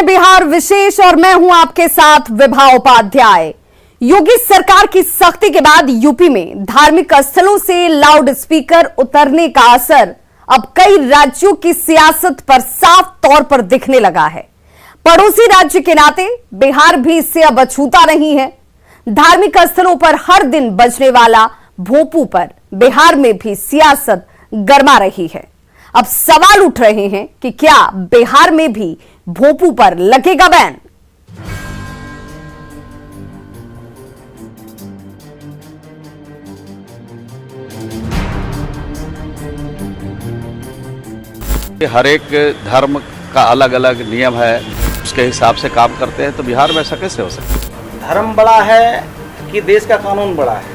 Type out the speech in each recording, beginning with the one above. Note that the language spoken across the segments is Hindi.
बिहार विशेष और मैं हूं आपके साथ विभा उपाध्याय। योगी सरकार की सख्ती के बाद यूपी में धार्मिक स्थलों से लाउड स्पीकर उतरने का असर अब कई राज्यों की सियासत पर साफ तौर पर दिखने लगा है। पड़ोसी राज्य के नाते बिहार भी इससे अब अछूता नहीं है। धार्मिक स्थलों पर हर दिन बजने वाला भोंपू पर बिहार में भी सियासत गरमा रही है। अब सवाल उठ रहे हैं कि क्या बिहार में भी भोंपू पर लगेगा बैन? हर एक धर्म का अलग अलग नियम है, उसके हिसाब से काम करते हैं, तो बिहार में ऐसा कैसे हो सकता है? धर्म बड़ा है कि देश का कानून बड़ा है?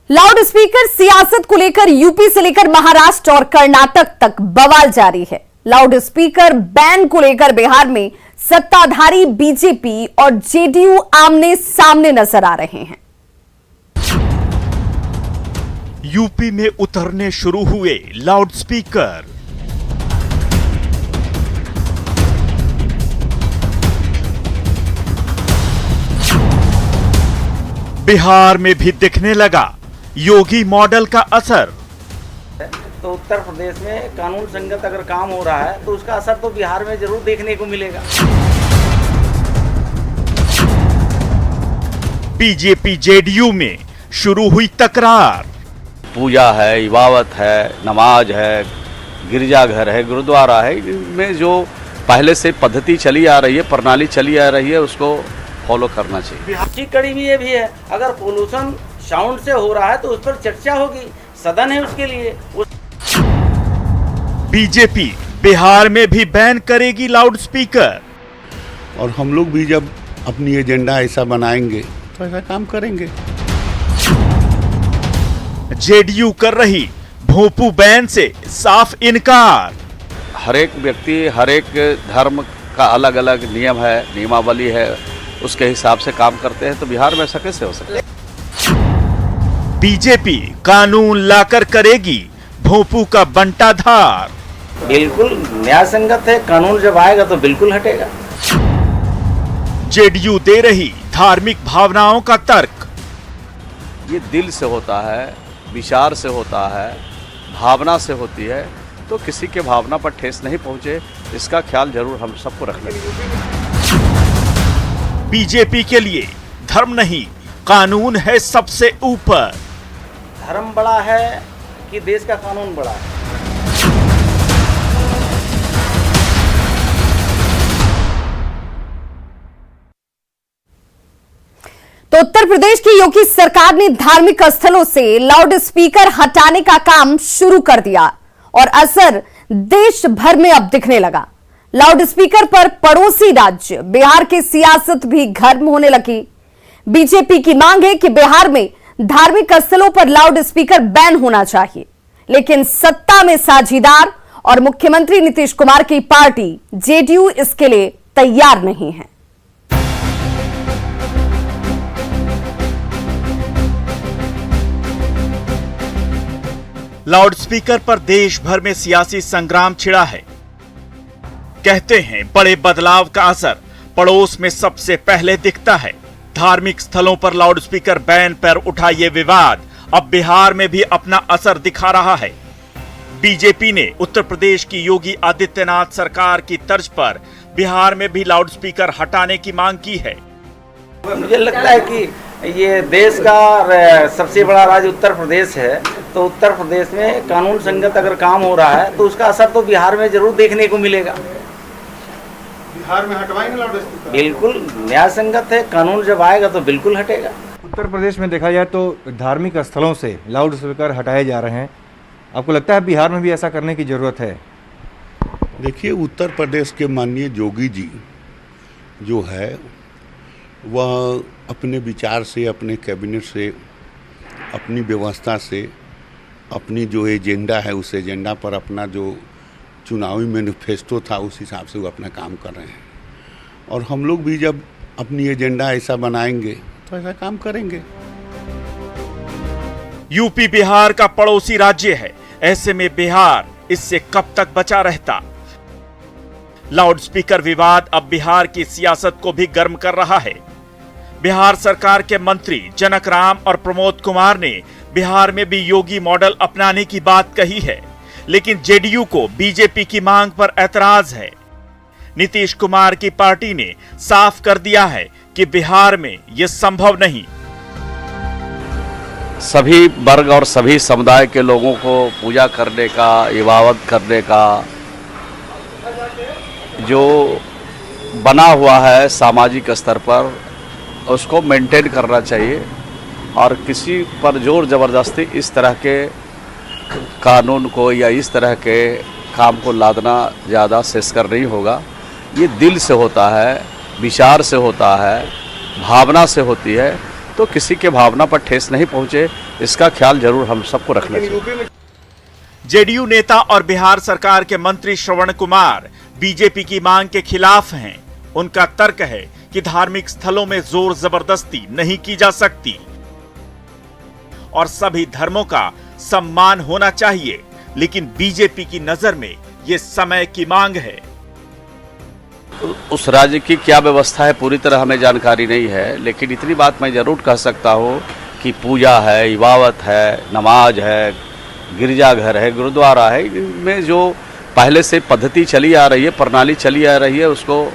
लाउड स्पीकर सियासत को लेकर यूपी से लेकर महाराष्ट्र और कर्नाटक तक बवाल जारी है। लाउड स्पीकर बैन को लेकर बिहार में सत्ताधारी बीजेपी और जेडीयू आमने सामने नजर आ रहे हैं। यूपी में उतरने शुरू हुए लाउड स्पीकर। बिहार में भी दिखने लगा योगी मॉडल का असर। तो उत्तर प्रदेश में कानून संगत अगर काम हो रहा है तो उसका असर तो बिहार में जरूर देखने को मिलेगा। बीजेपी जेडीयू में शुरू हुई तकरार। पूजा है, इबादत है, नमाज है, गिरजाघर है, गुरुद्वारा है, इनमें जो पहले से पद्धति चली आ रही है, प्रणाली चली आ रही है, उसको फॉलो करना चाहिए। अच्छी कड़ी में ये भी है, अगर पोल्यूशन साउंड से हो रहा है तो उस पर चर्चा होगी, सदन है उसके लिए। बीजेपी बिहार में भी बैन करेगी लाउड स्पीकर। और हम लोग भी जब अपनी एजेंडा ऐसा बनाएंगे तो ऐसा काम करेंगे। जेडीयू कर रही भोंपू बैन से साफ इनकार। हर एक व्यक्ति, हर एक धर्म का अलग अलग नियम है, नियमावली है, उसके हिसाब से काम करते हैं, तो बिहार में ऐसा कैसे हो सकता है? बीजेपी कानून लाकर करेगी भोंपू का बंटाधार। बिल्कुल न्याय संगत है, कानून जब आएगा तो बिल्कुल हटेगा। जेडीयू दे रही धार्मिक भावनाओं का तर्क। ये दिल से होता है, विचार से होता है, भावना से होती है, तो किसी के भावना पर ठेस नहीं पहुंचे, इसका ख्याल जरूर हम सबको रखना चाहिए। बीजेपी के लिए धर्म नहीं, कानून है सबसे ऊपर। धर्म बड़ा है कि देश का कानून बड़ा है? तो उत्तर प्रदेश की योगी सरकार ने धार्मिक स्थलों से लाउड स्पीकर हटाने का काम शुरू कर दिया और असर देश भर में अब दिखने लगा। लाउड स्पीकर पर पड़ोसी राज्य बिहार की सियासत भी गर्म होने लगी। बीजेपी की मांग है कि बिहार में धार्मिक स्थलों पर लाउड स्पीकर बैन होना चाहिए, लेकिन सत्ता में साझीदार और मुख्यमंत्री नीतीश कुमार की पार्टी जेडीयू इसके लिए तैयार नहीं है। लाउड स्पीकर पर देश भर में सियासी संग्राम छिड़ा है। कहते हैं बड़े बदलाव का असर पड़ोस में सबसे पहले दिखता है। धार्मिक स्थलों पर लाउड स्पीकर बैन पर उठा ये विवाद अब बिहार में भी अपना असर दिखा रहा है। बीजेपी ने उत्तर प्रदेश की योगी आदित्यनाथ सरकार की तर्ज पर बिहार में भी लाउड स्पीकर हटाने की मांग की है। मुझे लगता है कि ये देश का सबसे बड़ा राज्य उत्तर प्रदेश है, तो उत्तर प्रदेश में कानून संगत अगर काम हो रहा है तो उसका असर तो बिहार में जरूर देखने को मिलेगा। बिहार में हटवाएंगे लाउड स्पीकर? बिल्कुल न्याय संगत है, कानून जब आएगा तो बिल्कुल हटेगा। उत्तर प्रदेश में देखा जाए तो धार्मिक स्थलों से लाउड स्पीकर हटाए जा रहे हैं। आपको लगता है बिहार में भी ऐसा करने की जरूरत है? देखिए, उत्तर प्रदेश के माननीय योगी जी जो है वह अपने विचार से, अपने कैबिनेट से, अपनी व्यवस्था से, अपनी जो एजेंडा है उस एजेंडा पर अपना जो चुनावी मैनिफेस्टो था उस हिसाब से वो अपना काम कर रहे हैं। और हम लोग भी जब अपनी एजेंडा ऐसा बनाएंगे तो ऐसा काम करेंगे। यूपी बिहार का पड़ोसी राज्य है, ऐसे में बिहार इससे कब तक बचा रहता। लाउडस्पीकर विवाद अब बिहार की सियासत को भी गर्म कर रहा है। बिहार सरकार के मंत्री जनक राम और प्रमोद कुमार ने बिहार में भी योगी मॉडल अपनाने की बात कही है, लेकिन जेडीयू को बीजेपी की मांग पर ऐतराज है। नीतीश कुमार की पार्टी ने साफ कर दिया है कि बिहार में यह संभव नहीं। सभी वर्ग और सभी समुदाय के लोगों को पूजा करने का, इबादत करने का जो बना हुआ है सामाजिक स्तर पर, उसको मेंटेन करना चाहिए और किसी पर जोर ज़बरदस्ती इस तरह के कानून को या इस तरह के काम को लादना ज़्यादा शेषकर नहीं होगा। ये दिल से होता है, विचार से होता है, भावना से होती है, तो किसी के भावना पर ठेस नहीं पहुँचे, इसका ख्याल जरूर हम सबको रखना चाहिए। जेडीयू नेता और बिहार सरकार के मंत्री श्रवण कुमार बीजेपी की मांग के खिलाफ हैं। उनका तर्क है कि धार्मिक स्थलों में जोर जबरदस्ती नहीं की जा सकती और सभी धर्मों का सम्मान होना चाहिए, लेकिन बीजेपी की नजर में यह समय की मांग है। उस राज्य की क्या व्यवस्था है पूरी तरह हमें जानकारी नहीं है, लेकिन इतनी बात मैं जरूर कह सकता हूँ कि पूजा है, इबादत है, नमाज है, गिरजाघर है, गुरुद्वारा है, इनमें जो पहले से पद्धति चली आ रही है, प्रणाली चली आ रही है, उसको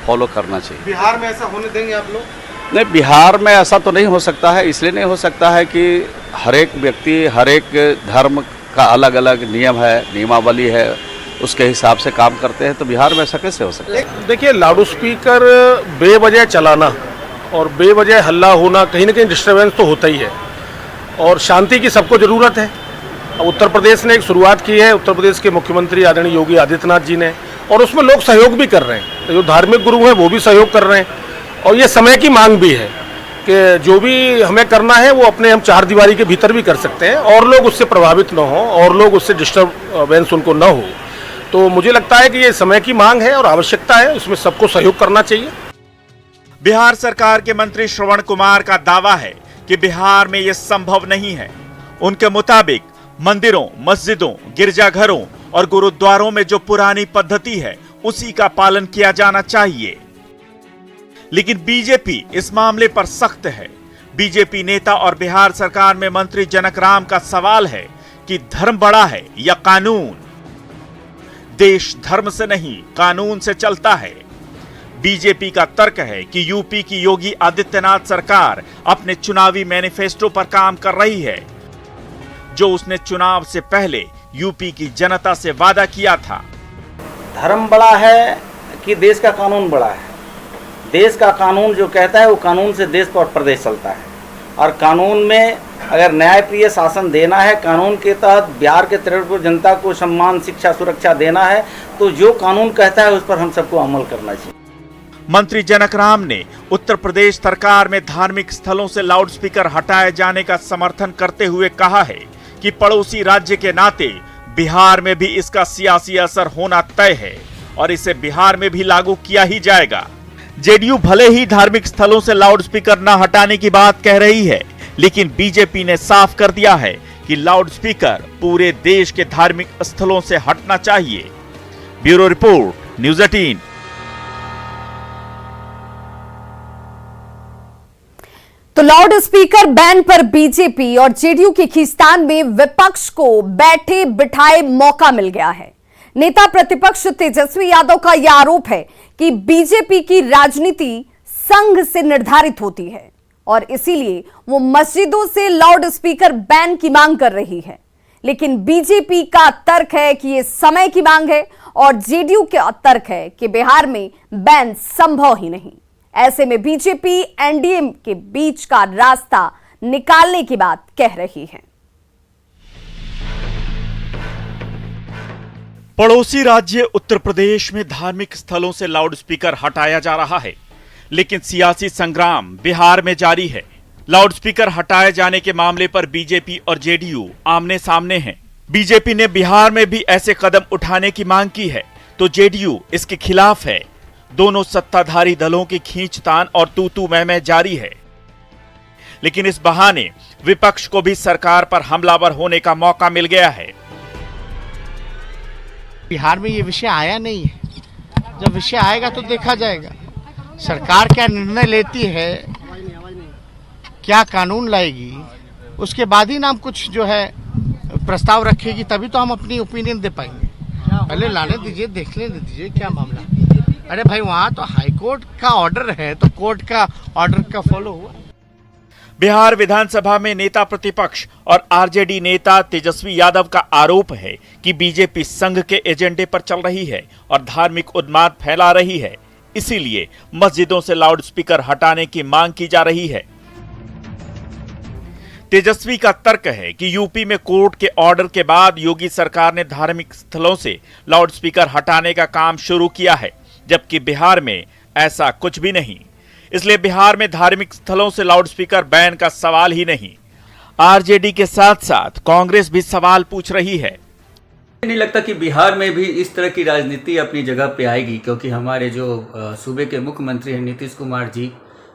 फॉलो करना चाहिए। बिहार में ऐसा होने देंगे आप लोग? नहीं, बिहार में ऐसा तो नहीं हो सकता है। इसलिए नहीं हो सकता है कि हर एक व्यक्ति, हर एक धर्म का अलग अलग नियम है, नियमावली है, उसके हिसाब से काम करते हैं, तो बिहार में ऐसा कैसे हो सकता है? देखिए, लाउड स्पीकर बेवजह चलाना और बेवजह हल्ला होना, कहीं ना कहीं डिस्टर्बेंस तो होता ही है और शांति की सबको ज़रूरत है। उत्तर प्रदेश ने एक शुरुआत की है, उत्तर प्रदेश के मुख्यमंत्री आदरणीय योगी आदित्यनाथ जी ने, और उसमें लोग सहयोग भी कर रहे हैं। तो जो धार्मिक गुरु हैं वो भी सहयोग कर रहे हैं और ये समय की मांग भी है कि जो भी हमें करना है वो अपने हम चार दीवारी के भीतर भी कर सकते हैं और लोग उससे प्रभावित न हो और लोग उससे डिस्टर्बेंस उनको न हो। तो मुझे लगता है कि ये समय की मांग है और आवश्यकता है, उसमें सबको सहयोग करना चाहिए। बिहार सरकार के मंत्री श्रवण कुमार का दावा है कि बिहार में यह संभव नहीं है। उनके मुताबिक मंदिरों, मस्जिदों, गिरजाघरों और गुरुद्वारों में जो पुरानी पद्धति है उसी का पालन किया जाना चाहिए, लेकिन बीजेपी इस मामले पर सख्त है। बीजेपी नेता और बिहार सरकार में मंत्री जनक राम का सवाल है कि धर्म बड़ा है या कानून? देश धर्म से नहीं, कानून से चलता है। बीजेपी का तर्क है कि यूपी की योगी आदित्यनाथ सरकार अपने चुनावी मैनिफेस्टो पर काम कर रही है, जो उसने चुनाव से पहले यूपी की जनता से वादा किया था। धर्म बड़ा है कि देश का कानून बड़ा है? देश का कानून जो कहता है वो कानून से देश और प्रदेश चलता है, और कानून में अगर न्यायप्रिय शासन देना है, कानून के तहत बिहार के तरह जनता को सम्मान, शिक्षा, सुरक्षा देना है, तो जो कानून कहता है उस पर हम सबको अमल करना चाहिए। मंत्री जनक राम ने उत्तर प्रदेश सरकार में धार्मिक स्थलों से लाउडस्पीकर हटाए जाने का समर्थन करते हुए कहा है कि पड़ोसी राज्य के नाते बिहार में भी इसका सियासी असर होना तय है और इसे बिहार में भी लागू किया ही जाएगा। जेडीयू भले ही धार्मिक स्थलों से लाउडस्पीकर न हटाने की बात कह रही है, लेकिन बीजेपी ने साफ कर दिया है कि लाउडस्पीकर पूरे देश के धार्मिक स्थलों से हटना चाहिए। Bureau report, news 18। तो लाउड स्पीकर बैन पर बीजेपी और जेडीयू की खींचतान में विपक्ष को बैठे बिठाए मौका मिल गया है। नेता प्रतिपक्ष तेजस्वी यादव का यह आरोप है कि बीजेपी की राजनीति संघ से निर्धारित होती है और इसीलिए वो मस्जिदों से लाउड स्पीकर बैन की मांग कर रही है, लेकिन बीजेपी का तर्क है कि ये समय की मांग है और जेडीयू का तर्क है कि बिहार में बैन संभव ही नहीं। ऐसे में बीजेपी एनडीए के बीच का रास्ता निकालने की बात कह रही है। पड़ोसी राज्य उत्तर प्रदेश में धार्मिक स्थलों से लाउडस्पीकर हटाया जा रहा है, लेकिन सियासी संग्राम बिहार में जारी है। लाउडस्पीकर हटाए जाने के मामले पर बीजेपी और जेडीयू आमने सामने हैं। बीजेपी ने बिहार में भी ऐसे कदम उठाने की मांग की है, तो जेडीयू इसके खिलाफ है। दोनों सत्ताधारी दलों की खींचतान और तू-तू मैं-मैं जारी है। लेकिन इस बहाने विपक्ष को भी सरकार पर हमलावर होने का मौका मिल गया है। बिहार में ये विषय आया नहीं है, जब विषय आएगा तो देखा जाएगा सरकार क्या निर्णय लेती है, क्या कानून लाएगी, उसके बाद ही नाम कुछ जो है प्रस्ताव रखेगी, तभी तो हम अपनी ओपिनियन दे पाएंगे। पहले लाने दीजिए, देखने दीजिए क्या मामला। अरे भाई वहाँ तो हाई कोर्ट का ऑर्डर है, तो कोर्ट का ऑर्डर का फॉलो हुआ। बिहार विधानसभा में नेता प्रतिपक्ष और आरजेडी नेता तेजस्वी यादव का आरोप है कि बीजेपी संघ के एजेंडे पर चल रही है और धार्मिक उन्माद फैला रही है, इसीलिए मस्जिदों से लाउडस्पीकर हटाने की मांग की जा रही है। तेजस्वी का तर्क है कि यूपी में कोर्ट के ऑर्डर के बाद योगी सरकार ने धार्मिक स्थलों से लाउडस्पीकर हटाने का काम शुरू किया है, जबकि बिहार में ऐसा कुछ भी नहीं। इसलिए बिहार में धार्मिक स्थलों से लाउडस्पीकर बैन का सवाल ही नहीं। आरजेडी के साथ साथ कांग्रेस भी सवाल पूछ रही है। नहीं लगता कि बिहार में भी इस तरह की राजनीति अपनी जगह पे आएगी, क्योंकि हमारे जो सूबे के मुख्यमंत्री हैं नीतीश कुमार जी,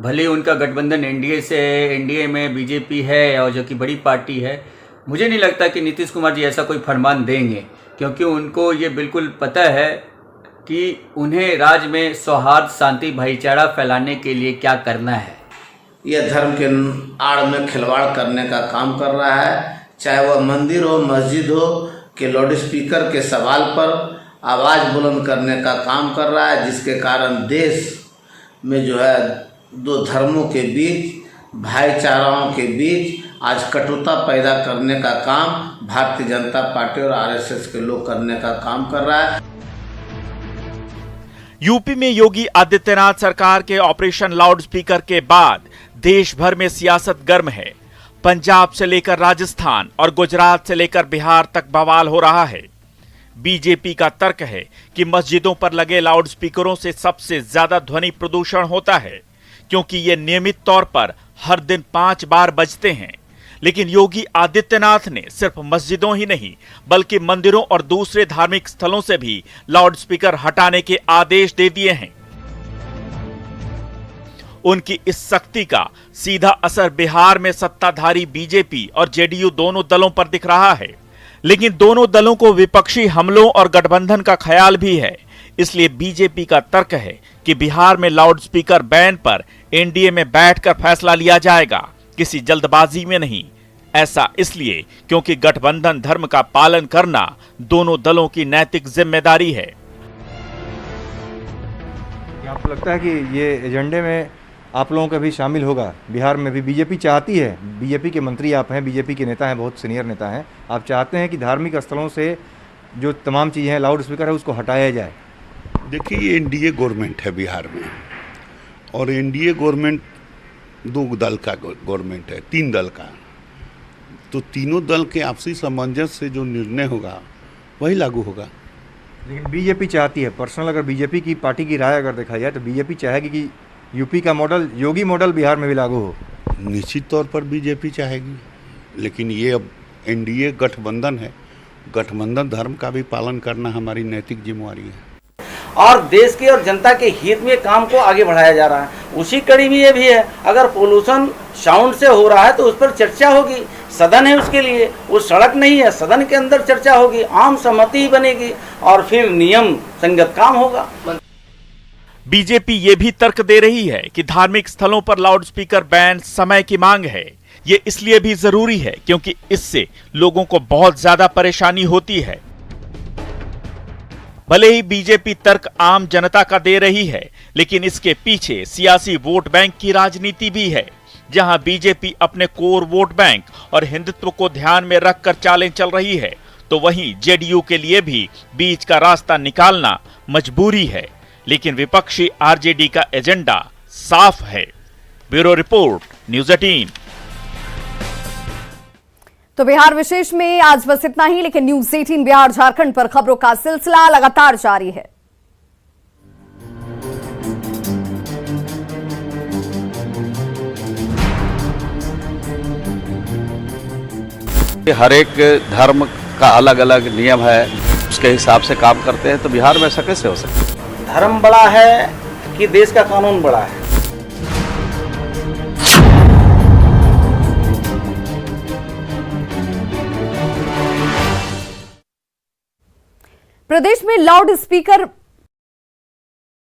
भले उनका गठबंधन एनडीए से है, एनडीए में बीजेपी है और जो कि बड़ी पार्टी है, मुझे नहीं लगता कि नीतीश कुमार जी ऐसा कोई फरमान देंगे, क्योंकि उनको ये बिल्कुल पता है कि उन्हें राज्य में सौहार्द, शांति, भाईचारा फैलाने के लिए क्या करना है। यह धर्म के आड़ में खिलवाड़ करने का काम कर रहा है, चाहे वह मंदिर हो, मस्जिद हो, कि लाउड स्पीकर के सवाल पर आवाज़ बुलंद करने का काम कर रहा है, जिसके कारण देश में जो है दो धर्मों के बीच, भाईचाराओं के बीच आज कटुता पैदा करने का काम भारतीय जनता पार्टी और आरएसएस के लोग करने का काम कर रहा है। यूपी में योगी आदित्यनाथ सरकार के ऑपरेशन लाउडस्पीकर के बाद देश भर में सियासत गर्म है। पंजाब से लेकर राजस्थान और गुजरात से लेकर बिहार तक बवाल हो रहा है। बीजेपी का तर्क है कि मस्जिदों पर लगे लाउडस्पीकरों से सबसे ज्यादा ध्वनि प्रदूषण होता है, क्योंकि ये नियमित तौर पर हर दिन 5 बार बजते हैं। लेकिन योगी आदित्यनाथ ने सिर्फ मस्जिदों ही नहीं बल्कि मंदिरों और दूसरे धार्मिक स्थलों से भी लाउडस्पीकर हटाने के आदेश दे दिए हैं। उनकी इस सख्ती का सीधा असर बिहार में सत्ताधारी बीजेपी और जेडीयू दोनों दलों पर दिख रहा है। लेकिन दोनों दलों को विपक्षी हमलों और गठबंधन का ख्याल भी है, इसलिए बीजेपी का तर्क है कि बिहार में लाउडस्पीकर बैन पर एनडीए में बैठकर फैसला लिया जाएगा, किसी जल्दबाजी में नहीं। ऐसा इसलिए क्योंकि गठबंधन धर्म का पालन करना दोनों दलों की नैतिक जिम्मेदारी है। आपको लगता है कि ये एजेंडे में आप लोगों का भी शामिल होगा? बिहार में भी बीजेपी चाहती है, बीजेपी के मंत्री आप हैं, बीजेपी के नेता हैं, बहुत सीनियर नेता हैं, आप चाहते हैं कि धार्मिक स्थलों से जो तमाम चीज़ें हैं, लाउड स्पीकर है, उसको हटाया जाए। देखिए, ये एनडीए गवर्नमेंट है बिहार में, और एनडीए गवर्नमेंट 2 दल का गवर्नमेंट है, 3 दल का, तो तीनों दल के आपसी सामंजस्य से जो निर्णय होगा वही लागू होगा। लेकिन बीजेपी चाहती है, पर्सनल अगर बीजेपी की पार्टी की राय अगर देखा जाए तो बीजेपी चाहेगी कि यूपी का मॉडल, योगी मॉडल बिहार में भी लागू हो। निश्चित तौर पर बीजेपी चाहेगी, लेकिन ये अब एनडीए गठबंधन है, गठबंधन धर्म का भी पालन करना हमारी नैतिक जिम्मेवारी है और देश के और जनता के हित में काम को आगे बढ़ाया जा रहा है। उसी कड़ी में ये भी है, अगर पोल्यूशन साउंड से हो रहा है तो उस पर चर्चा होगी, सदन है उसके लिए, वो सड़क नहीं है, सदन के अंदर चर्चा होगी, आम सहमति बनेगी और फिर नियम संगत काम होगा। बीजेपी ये भी तर्क दे रही है कि धार्मिक स्थलों पर लाउडस्पीकर बैन समय की मांग है। ये इसलिए भी जरूरी है क्योंकि इससे लोगों को बहुत ज्यादा परेशानी होती है। भले ही बीजेपी तर्क आम जनता का दे रही है, लेकिन इसके पीछे सियासी वोट बैंक की राजनीति भी है, जहां बीजेपी अपने कोर वोट बैंक और हिंदुत्व को ध्यान में रखकर चालें चल रही है, तो वहीं जेडीयू के लिए भी बीच का रास्ता निकालना मजबूरी है। लेकिन विपक्षी आरजेडी का एजेंडा साफ है। Bureau report, news 18। तो बिहार विशेष में आज बस इतना ही, लेकिन न्यूज़ 18 बिहार झारखंड पर खबरों का सिलसिला लगातार जारी है। हर एक धर्म का अलग अलग नियम है, उसके हिसाब से काम करते हैं, तो बिहार में ऐसा कैसे हो सकता है? धर्म बड़ा है कि देश का कानून बड़ा है? प्रदेश में लाउड स्पीकर